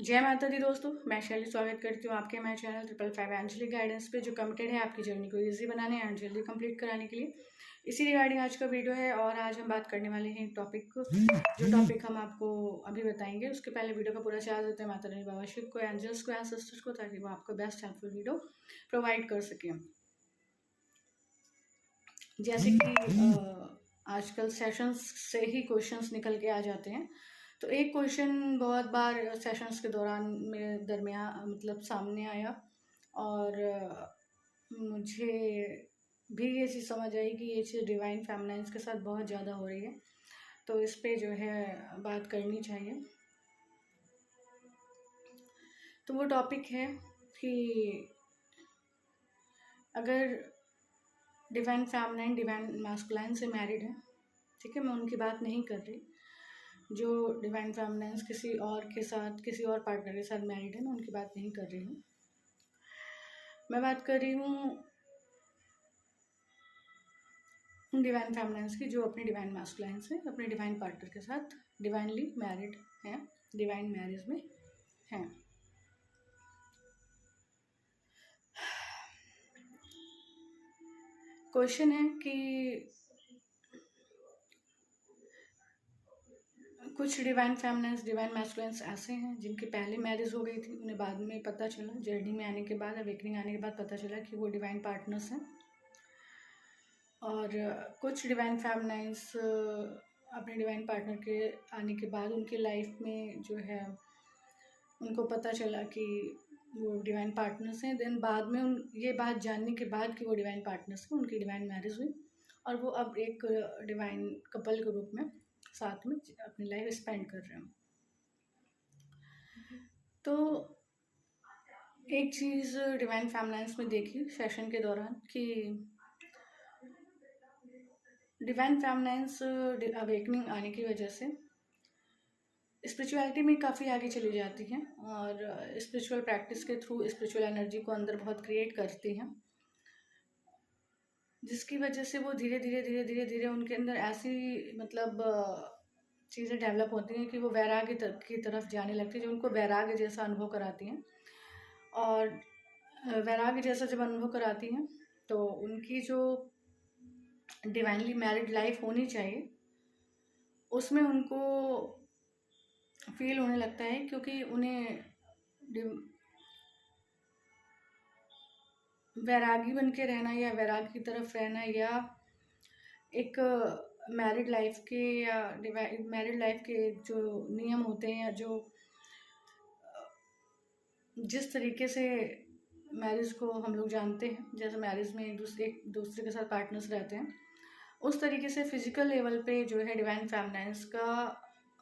जय माता दी दोस्तों, मैं शैली स्वागत करती हूँ आपके हमारे चैनल 555 एंजलिक गाइडेंस पे, जो कमिटेड है आपकी जर्नी को इजी बनाने एंड जल्दी कंप्लीट कराने के लिए। इसी रिगार्डिंग आज का वीडियो है और आज हम बात करने वाले हैं जो टॉपिक हम आपको अभी बताएंगे। उसके पहले वीडियो का पूरा चार्ज देते हैं माता रानी, बाबा शिव को, एंजल्स को, एंसेस्टर्स को, ताकि वो आपको बेस्ट हेल्पफुल वीडियो प्रोवाइड कर सकें। जैसे कि आजकल सेशंस से ही क्वेश्चंस निकल के आ जाते हैं, तो एक क्वेश्चन बहुत बार सेशंस के दौरान मेरे दरमियान मतलब सामने आया और मुझे भी ये चीज़ समझ आई कि ये चीज़ डिवाइन फेमिनाइन्स के साथ बहुत ज़्यादा हो रही है, तो इस पे जो है बात करनी चाहिए। तो वो टॉपिक है कि अगर डिवाइन फेमिनाइन डिवाइन मैस्कुलाइन से मैरिड है, ठीक है, मैं उनकी बात नहीं कर रही। जो डिवाइन फेमिनाइन्स किसी और के साथ, किसी और पार्टनर के साथ मैरिड है, मैं उनकी बात नहीं कर रही हूँ। मैं बात कर रही हूँ उन डिवाइन फेमिनाइन्स की जो अपने डिवाइन मैस्कुलाइन से, अपने डिवाइन पार्टनर के साथ डिवाइनली मैरिड हैं, डिवाइन मैरिज में हैं। क्वेश्चन है कि कुछ डिवाइन फेमिनाइन्स, डिवाइन मैस्कुलाइन्स ऐसे हैं जिनकी पहले मैरिज हो गई थी, उन्हें बाद में पता चला, जर्नी में आने के बाद, अवेकनिंग आने के बाद पता चला कि वो डिवाइन पार्टनर्स हैं। और कुछ डिवाइन फेमिनाइन्स अपने डिवाइन पार्टनर के आने के बाद उनकी लाइफ में जो है उनको पता चला कि वो डिवाइन पार्टनर्स हैं। देन बाद में ये बात जानने के बाद कि वो डिवाइन पार्टनर्स हैं, उनकी डिवाइन मैरिज हुई और वो अब एक डिवाइन कपल के रूप में साथ में अपनी लाइफ स्पेंड कर रहे हैं। तो एक चीज़ डिवाइन फेमिनाइन्स में देखी सेशन के दौरान कि डिवाइन फेमिनाइन्स अवेकनिंग आने की वजह से स्पिरिचुअलिटी में काफ़ी आगे चली जाती हैं और स्पिरिचुअल प्रैक्टिस के थ्रू स्पिरिचुअल एनर्जी को अंदर बहुत क्रिएट करती हैं, जिसकी वजह से वो धीरे धीरे धीरे धीरे धीरे उनके अंदर ऐसी मतलब चीज़ें डेवलप होती हैं कि वो वैराग्य की तरफ जाने लगती है, जो उनको वैराग्य जैसा अनुभव कराती हैं। और वैराग्य जैसा जब अनुभव कराती हैं तो उनकी जो डिवाइनली मैरिड लाइफ होनी चाहिए उसमें उनको फील होने लगता है, क्योंकि उन्हें वैरागी बन के रहना या वैराग की तरफ रहना या एक मैरिड लाइफ के या मैरिड लाइफ के जो नियम होते हैं या जो जिस तरीके से मैरिज को हम लोग जानते हैं, जैसे मैरिज में एक दूसरे के साथ पार्टनर्स रहते हैं, उस तरीके से फिजिकल लेवल पे जो है डिवाइन फेमिनाइन्स का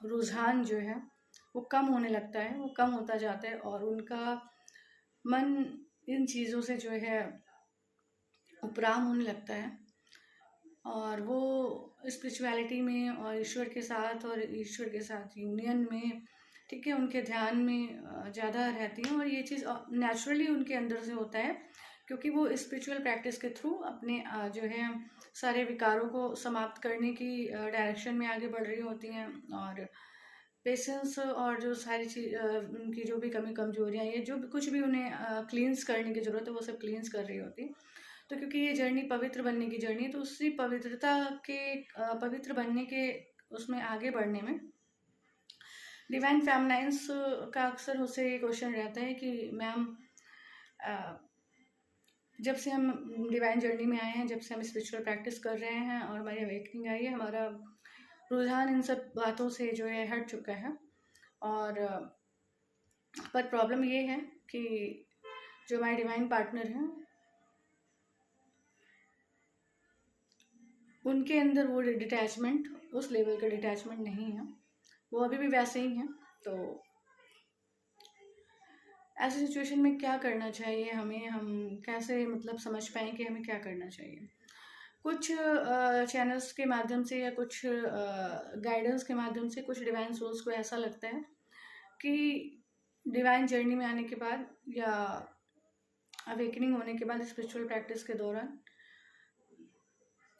रुझान जो है वो कम होने लगता है, वो कम होता जाता है और उनका मन इन चीज़ों से जो है उपराम होने लगता है और वो स्पिरिचुअलिटी में और ईश्वर के साथ यूनियन में, ठीक है, उनके ध्यान में ज़्यादा रहती हैं। और ये चीज़ नेचुरली उनके अंदर से होता है, क्योंकि वो स्पिरिचुअल प्रैक्टिस के थ्रू अपने जो है सारे विकारों को समाप्त करने की डायरेक्शन में आगे बढ़ रही होती हैं और पेशेंस और जो सारी चीज़ उनकी जो भी कमी कमजोरियाँ, ये जो भी कुछ भी उन्हें क्लींस करने की ज़रूरत है, वो सब क्लींस कर रही होती है। तो क्योंकि ये जर्नी पवित्र बनने की जर्नी है, तो उसी पवित्रता के पवित्र बनने के उसमें आगे बढ़ने में डिवाइन फेमिनाइन्स का अक्सर उससे ये क्वेश्चन रहता है कि मैम, जब से हम डिवाइन जर्नी में आए हैं, जब से हम स्पिरिचुअल प्रैक्टिस कर रहे हैं और हमारी अवेकनिंग आई है, हमारा रुझान इन सब बातों से जो है हट चुका है। और पर प्रॉब्लम ये है कि जो हमारे डिवाइन पार्टनर हैं उनके अंदर वो डिटैचमेंट, उस लेवल का डिटैचमेंट नहीं है, वो अभी भी वैसे ही हैं। तो ऐसी सिचुएशन में क्या करना चाहिए हमें, हम कैसे मतलब समझ पाएँ कि हमें क्या करना चाहिए। कुछ चैनल्स के माध्यम से या कुछ गाइडेंस के माध्यम से कुछ डिवाइन सोल्स को ऐसा लगता है कि डिवाइन जर्नी में आने के बाद या अवेकनिंग होने के बाद स्पिरिचुअल प्रैक्टिस के दौरान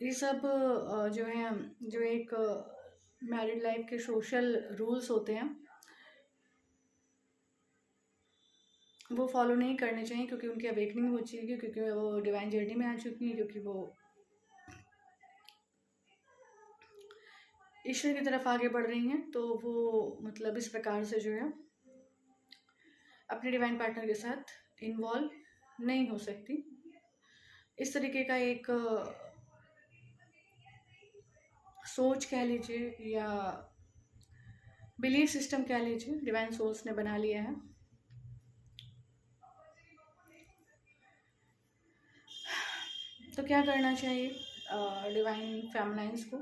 ये सब जो है, जो एक मैरिड लाइफ के सोशल रूल्स होते हैं, वो फॉलो नहीं करने चाहिए, क्योंकि उनकी अवेकनिंग हो चुकी है, क्योंकि वो डिवाइन जर्नी में आ चुकी हैं, क्योंकि वो ईश्वर की तरफ आगे बढ़ रही हैं। तो वो मतलब इस प्रकार से जो है अपने डिवाइन पार्टनर के साथ इन्वॉल्व नहीं हो सकती। इस तरीके का एक सोच कह लीजिए या बिलीफ सिस्टम कह लीजिए, डिवाइन सोल्स ने बना लिया है। तो क्या करना चाहिए डिवाइन फेमिनाइंस को?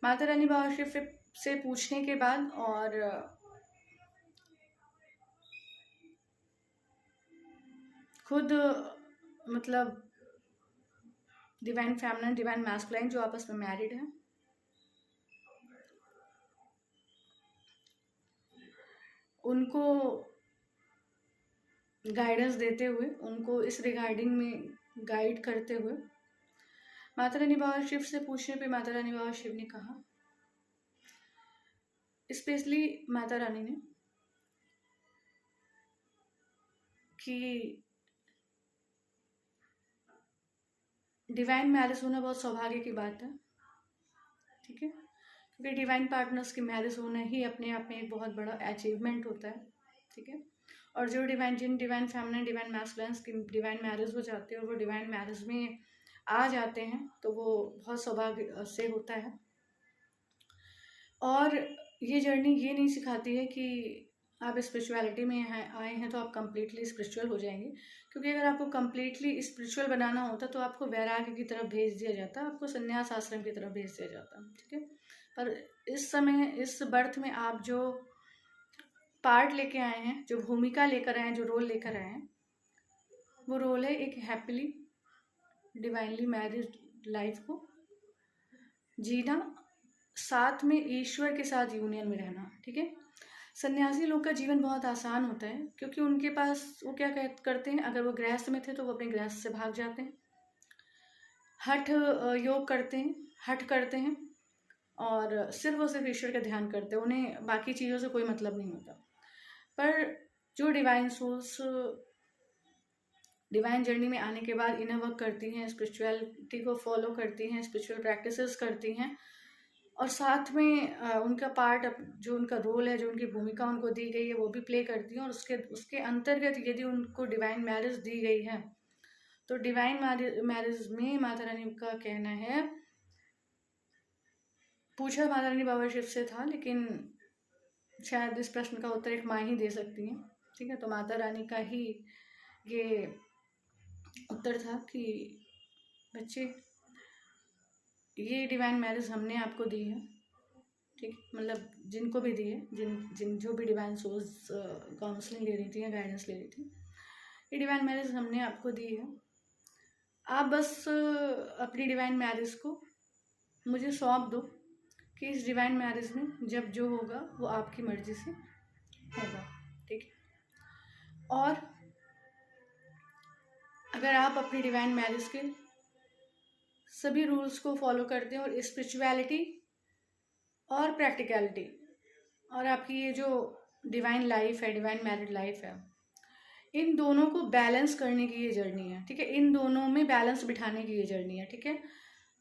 माता रानी बाबा शिव से पूछने के बाद और खुद मतलब डिवाइन फेमिनाइन, डिवाइन मैस्कुलाइन जो आपस में मैरिड है, उनको गाइडेंस देते हुए, उनको इस रिगार्डिंग में गाइड करते हुए माता रानी बाबा शिव से पूछने पे माता रानी बाबा शिव ने कहा, स्पेशली माता रानी ने, कि डिवाइन मैरिज होना बहुत सौभाग्य की बात है, ठीक है, क्योंकि डिवाइन पार्टनर्स की मैरिज होना ही अपने आप में एक बहुत बड़ा अचीवमेंट होता है, ठीक है। और जो जिन डिवाइन फेमिनिन, डिवाइन मैस्कुलिन्स की डिवाइन मैरिज हो जाती है और वो डिवाइन मैरिज में आ जाते हैं, तो वो बहुत सौभाग्य से होता है। और ये जर्नी ये नहीं सिखाती है कि आप स्पिरिचुअलिटी में आए हैं तो आप कम्प्लीटली स्पिरिचुअल हो जाएंगे, क्योंकि अगर आपको कम्प्लीटली स्पिरिचुअल बनाना होता तो आपको वैराग्य की तरफ भेज दिया जाता, आपको संन्यास आश्रम की तरफ भेज दिया जाता, ठीक है। पर इस समय, इस बर्थ में आप जो पार्ट लेके आए हैं, जो भूमिका लेकर आए हैं, जो रोल लेकर आए हैं, वो रोल है एक हैप्पीली डिवाइनली मैरिड लाइफ को जीना, साथ में ईश्वर के साथ यूनियन में रहना, ठीक है। सन्यासी लोग का जीवन बहुत आसान होता है, क्योंकि उनके पास वो क्या करते हैं, अगर वो गृहस्थ में थे तो वो अपने गृहस्थ से भाग जाते हैं, हठ योग करते हैं, हठ करते हैं और सिर्फ और सिर्फ ईश्वर का ध्यान करते हैं, उन्हें बाकी चीज़ों से कोई मतलब नहीं होता। पर जो डिवाइन सोल्स डिवाइन जर्नी में आने के बाद इनर वर्क करती हैं, स्पिरिचुअलिटी को फॉलो करती हैं, स्पिरिचुअल प्रैक्टिसेस करती हैं, और साथ में उनका पार्ट, जो उनका रोल है, जो उनकी भूमिका उनको दी गई है, वो भी प्ले करती हैं। और उसके अंतर्गत यदि उनको डिवाइन मैरिज दी गई है, तो डिवाइन मैरिज में माता रानी का कहना है, पूछा माता रानी बाबा शिव से था, लेकिन शायद इस प्रश्न का उत्तर एक माँ ही दे सकती हैं, ठीक है। तो माता रानी का ही ये उत्तर था कि बच्चे, ये डिवाइन मैरिज हमने आपको दी है, ठीक, मतलब जिनको भी दी है, जो भी डिवाइन सोल्स काउंसलिंग ले रही थी या गाइडेंस ले रही थी, ये डिवाइन मैरिज हमने आपको दी है, आप बस अपनी डिवाइन मैरिज को मुझे सौंप दो कि इस डिवाइन मैरिज में जब जो होगा वो आपकी मर्जी से होगा, ठीक है। और अगर आप अपनी डिवाइन मैरिज के सभी रूल्स को फॉलो करते हैं और स्पिरिचुअलिटी और प्रैक्टिकलिटी और आपकी ये जो डिवाइन लाइफ है, डिवाइन मैरिड लाइफ है, इन दोनों को बैलेंस करने की ये जर्नी है, ठीक है। इन दोनों में बैलेंस बिठाने की ये जर्नी है, ठीक है।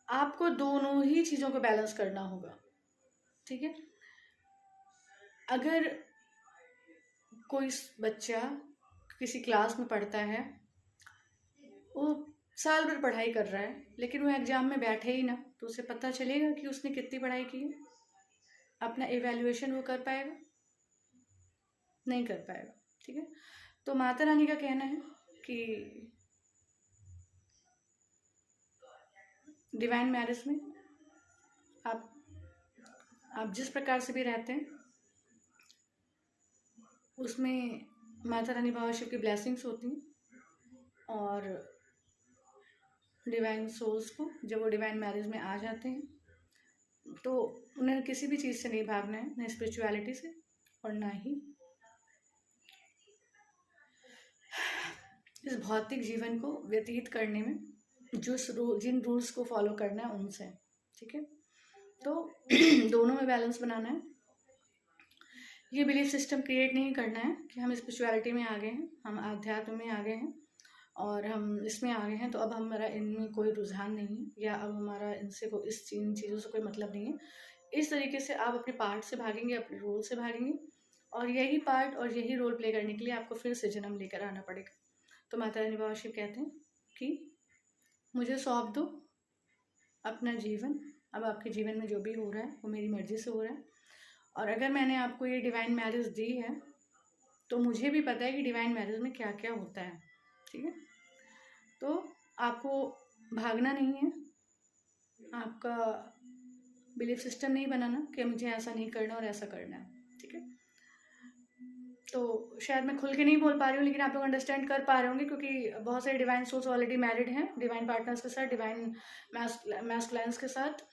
आपको दोनों ही चीज़ों को बैलेंस करना होगा, ठीक है। अगर कोई बच्चा किसी क्लास में पढ़ता है, वो साल भर पढ़ाई कर रहा है, लेकिन वो एग्ज़ाम में बैठे ही ना, तो उसे पता चलेगा कि उसने कितनी पढ़ाई की है? अपना इवैल्यूएशन वो कर पाएगा? नहीं कर पाएगा, ठीक है। तो माता रानी का कहना है कि डिवाइन मैरिज में आप जिस प्रकार से भी रहते हैं, उसमें माता रानी बाबा शिव की ब्लेसिंग्स होती हैं, और डिवाइन सोल्स को जब वो डिवाइन मैरिज में आ जाते हैं तो उन्हें किसी भी चीज़ से नहीं भागना है, ना स्पिरिचुअलिटी से और ना ही इस भौतिक जीवन को व्यतीत करने में जिन रूल्स को फॉलो करना है उनसे, ठीक है। तो दोनों में बैलेंस बनाना है। ये बिलीफ सिस्टम क्रिएट नहीं करना है कि हम स्पिरिचुअलिटी में आ गए हैं, हम आध्यात्म में आ गए हैं और हम इसमें आ गए हैं तो अब हमारा इनमें कोई रुझान नहीं है, या अब हमारा इनसे को इन चीज़ों से कोई मतलब नहीं है। इस तरीके से आप अपने पार्ट से भागेंगे, अपने रोल से भागेंगे, और यही पार्ट और यही रोल प्ले करने के लिए आपको फिर से जन्म लेकर आना पड़ेगा। तो माता रानी बाबा शिव कहते हैं कि मुझे सौंप दो अपना जीवन, अब आपके जीवन में जो भी हो रहा है वो मेरी मर्ज़ी से हो रहा है, और अगर मैंने आपको ये डिवाइन मैरिज दी है तो मुझे भी पता है कि डिवाइन मैरिज में क्या क्या होता है, ठीक है। तो आपको भागना नहीं है, आपका बिलीफ सिस्टम नहीं बनाना कि मुझे ऐसा नहीं करना और ऐसा करना है, ठीक है। तो शायद मैं खुल के नहीं बोल पा रही हूँ, लेकिन आप लोग अंडरस्टैंड कर पा रहे होंगे, क्योंकि बहुत सारे डिवाइन सोल्स ऑलरेडी मैरिड हैं, डिवाइन पार्टनर्स के साथ, डिवाइन मैस्कुलाइन्स के साथ।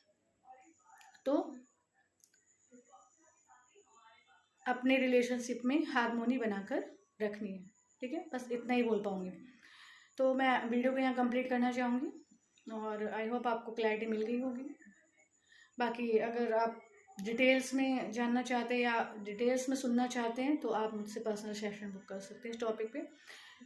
तो अपने रिलेशनशिप में हार्मोनी बनाकर रखनी है, ठीक है। बस इतना ही बोल पाऊँगी। तो मैं वीडियो को यहाँ कंप्लीट करना चाहूँगी, और आई होप आपको क्लैरिटी मिल गई होगी। बाकी अगर आप डिटेल्स में जानना चाहते हैं या डिटेल्स में सुनना चाहते हैं तो आप मुझसे पर्सनल सेशन बुक कर सकते हैं इस टॉपिक पे।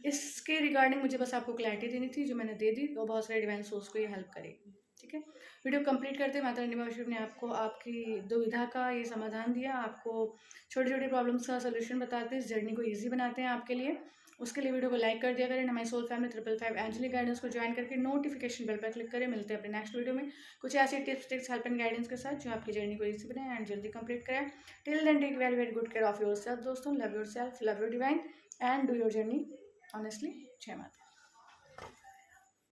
इसके रिगार्डिंग मुझे बस आपको क्लैरिटी देनी थी, जो मैंने दे दी, तो बहुत सारे डिवाइन सोर्स को ये हेल्प करेगी, ठीक है। वीडियो कंप्लीट करते माता रानी बाबा शिव ने आपको आपकी दुविधा का ये समाधान दिया, आपको छोटे छोटे प्रॉब्लम्स का सोल्यूशन बताते हैं, इस जर्नी को ईजी बनाते हैं आपके लिए। उसके लिए वीडियो को लाइक कर दिया करें। My soul family 555 angelic guidance को ज्वाइन करके नोटिफिकेशन बेल पर क्लिक करें। मिलते हैं अपने नेक्स्ट वीडियो में कुछ ऐसी tips tricks help and guidance के साथ जो आपकी जर्नी को ईजी बनाए एंड जल्दी कंप्लीट करें। Till then take very very good care of your self दोस्तों। Love your self, love your divine and do your journey honestly. जय माता।